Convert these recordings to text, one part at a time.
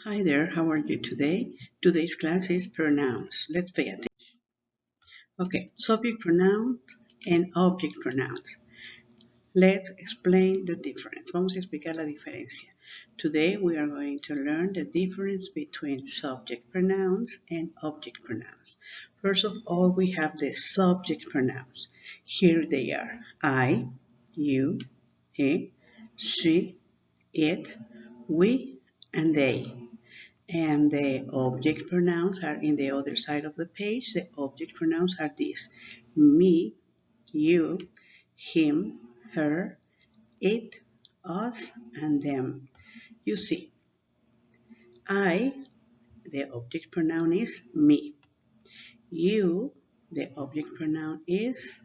Hi there, how are you today? Today's class is pronouns. Let's pay attention. Okay, subject pronouns and object pronouns. Let's explain the difference. Vamos a explicar la diferencia. Today we are going to learn the difference between subject pronouns and object pronouns. First of all, we have the subject pronouns. Here they are. I, you, he, she, it, we, and they. And the object pronouns are in the other side of the page. The object pronouns are these: me, you, him, her, it, us, and them. You see, I, the object pronoun is me. You, the object pronoun is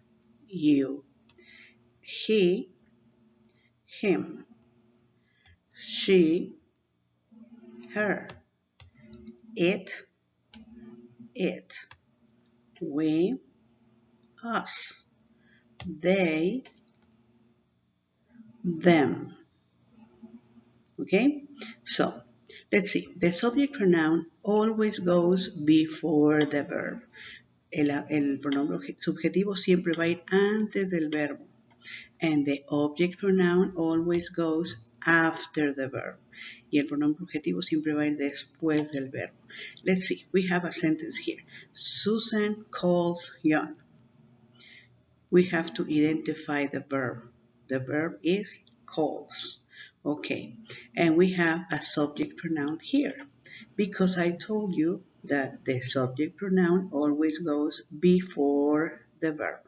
you. He, him. She, her. It, it. We, us. They, them. Okay? So, let's see. The subject pronoun always goes before the verb. El pronombre subjetivo siempre va a ir antes del verbo. And the object pronoun always goes after the verb. Y el pronombre objetivo siempre va a ir después del verbo. Let's see. We have a sentence here. Susan calls John. We have to identify the verb. The verb is calls. Okay, and we have a subject pronoun here because I told you that the subject pronoun always goes before the verb.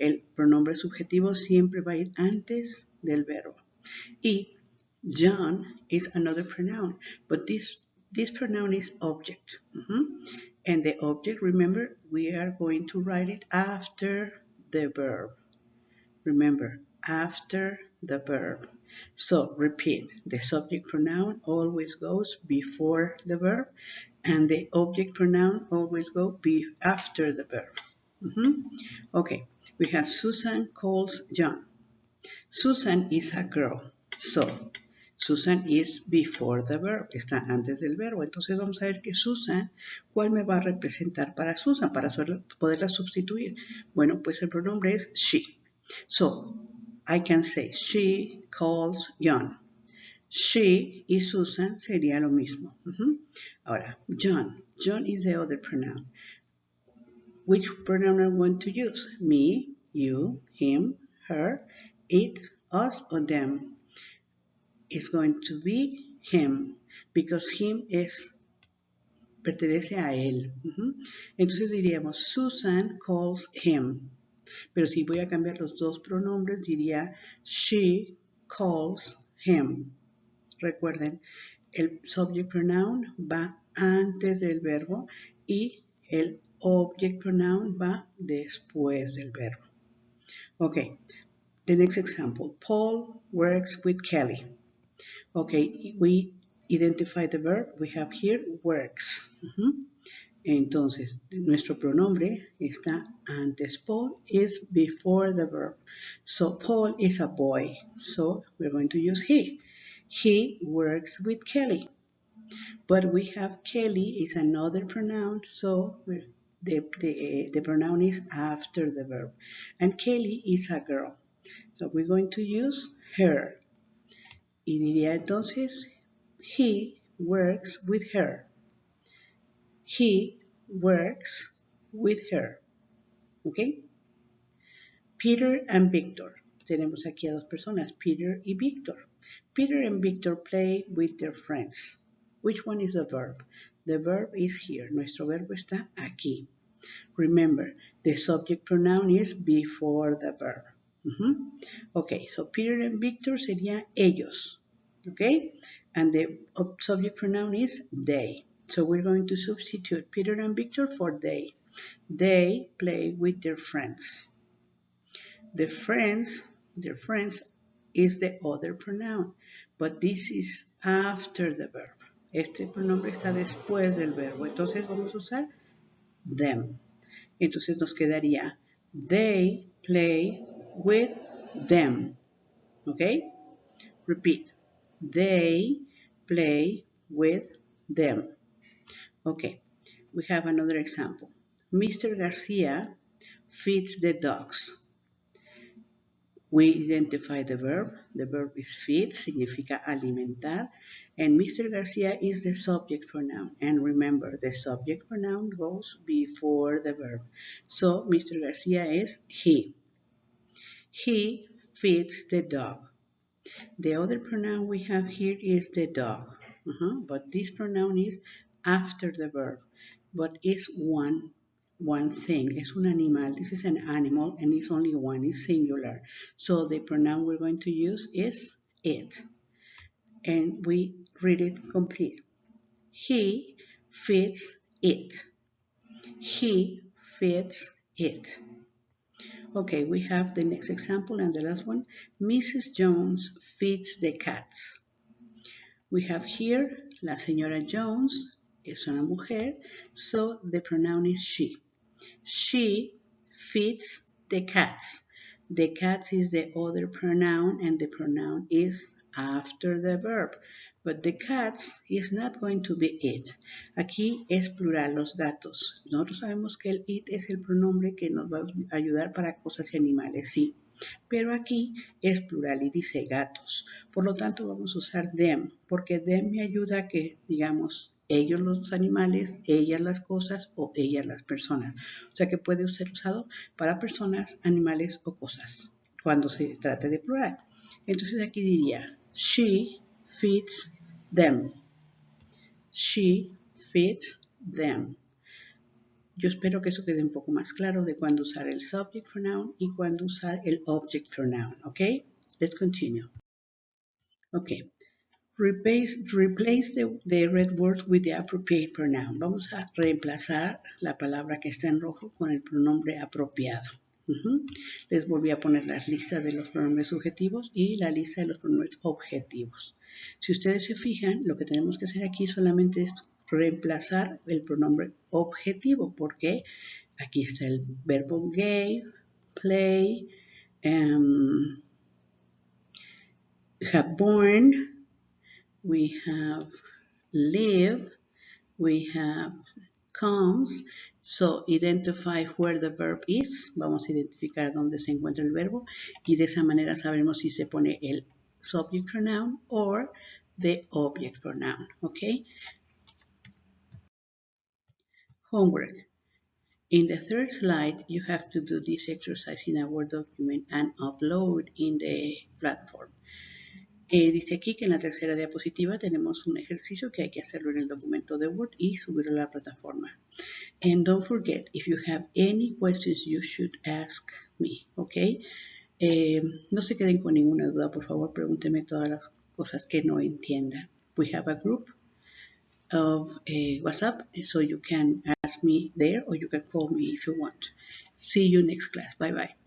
El pronombre subjetivo siempre va a ir antes del verbo. Y John is another pronoun, but this pronoun is object. And the object, remember, we are going to write it after the verb. Remember, after the verb. So repeat, the subject pronoun always goes before the verb, and the object pronoun always goes after the verb. Okay, we have Susan calls John. Susan is a girl. So, Susan is before the verb, está antes del verbo. Entonces vamos a ver que Susan, ¿cuál me va a representar para Susan, para poderla sustituir? Bueno, pues el pronombre es she. So, I can say, she calls John. She y Susan sería lo mismo. Ahora, John. John is the other pronoun. Which pronoun I want to use? Me, you, him, her, it, us, or them. It's going to be him, because him pertenece a él. Entonces diríamos, Susan calls him. Pero si voy a cambiar los dos pronombres, diría she calls him. Recuerden, el subject pronoun va antes del verbo y el object pronoun va después del verbo. Okay, the next example. Paul works with Kelly. Okay, we identify the verb. We have here works. Entonces, nuestro pronombre está antes. Paul is before the verb. So, Paul is a boy. So, we're going to use he. He works with Kelly. But we have Kelly is another pronoun. So, the pronoun is after the verb. And Kelly is a girl. So, we're going to use her. Y diría entonces, he works with her. He works with her. ¿Ok? Peter and Victor. Tenemos aquí a dos personas, Peter y Victor. Peter and Victor play with their friends. Which one is the verb? The verb is here. Nuestro verbo está aquí. Remember, the subject pronoun is before the verb. Okay, so Peter and Victor sería ellos. Okay? And the subject pronoun is they. So we're going to substitute Peter and Victor for they. They play with their friends. Their friends is the other pronoun, but this is after the verb. Este pronombre está después del verbo. Entonces vamos a usar them. Entonces nos quedaría they play with them. Okay? Repeat. They play with them. Okay, we have another example. Mr. Garcia feeds the dogs. We identify the verb. The verb is feed, significa alimentar. And Mr. Garcia is the subject pronoun. And remember, the subject pronoun goes before the verb. So Mr. Garcia is he. He feeds the dog. The other pronoun we have here is the dog. But this pronoun is after the verb. But it's one thing. Es un animal. This is an animal and it's only one. It's singular. So the pronoun we're going to use is it. And we read it complete. He feeds it. He feeds it. Okay, we have the next example and the last one. Mrs. Jones feeds the cats. We have here la señora Jones, es una mujer, so the pronoun is she. She feeds the cats. The cats is the other pronoun and the pronoun is after the verb. But the cats is not going to be it. Aquí es plural los gatos. Nosotros sabemos que el it es el pronombre que nos va a ayudar para cosas y animales, sí. Pero aquí es plural y dice gatos. Por lo tanto vamos a usar them, porque them me ayuda a que digamos ellos los animales, ellas las cosas o ellas las personas. O sea que puede ser usado para personas, animales o cosas cuando se trate de plural. Entonces aquí diría, she feeds them. She feeds them. Yo espero que eso quede un poco más claro de cuándo usar el subject pronoun y cuándo usar el object pronoun. Okay? Let's continue. Okay. Replace the red words with the appropriate pronoun. Vamos a reemplazar la palabra que está en rojo con el pronombre apropiado. Les volví a poner las listas de los pronombres subjetivos y la lista de los pronombres objetivos. Si ustedes se fijan, lo que tenemos que hacer aquí solamente es reemplazar el pronombre objetivo, porque aquí está el verbo gave, play, have born, we have live, we have comes. So identify where the verb is. Vamos a identificar dónde se encuentra el verbo y de esa manera sabremos si se pone el subject pronoun or the object pronoun. Okay? Homework. In the third slide, you have to do this exercise in a Word document and upload in the platform. Dice aquí que en la tercera diapositiva tenemos un ejercicio que hay que hacerlo en el documento de Word y subirlo a la plataforma. And don't forget, if you have any questions, you should ask me, okay? No se queden con ninguna duda, por favor, pregúntenme todas las cosas que no entiendan. We have a group of WhatsApp, so you can ask me there or you can call me if you want. See you next class. Bye-bye.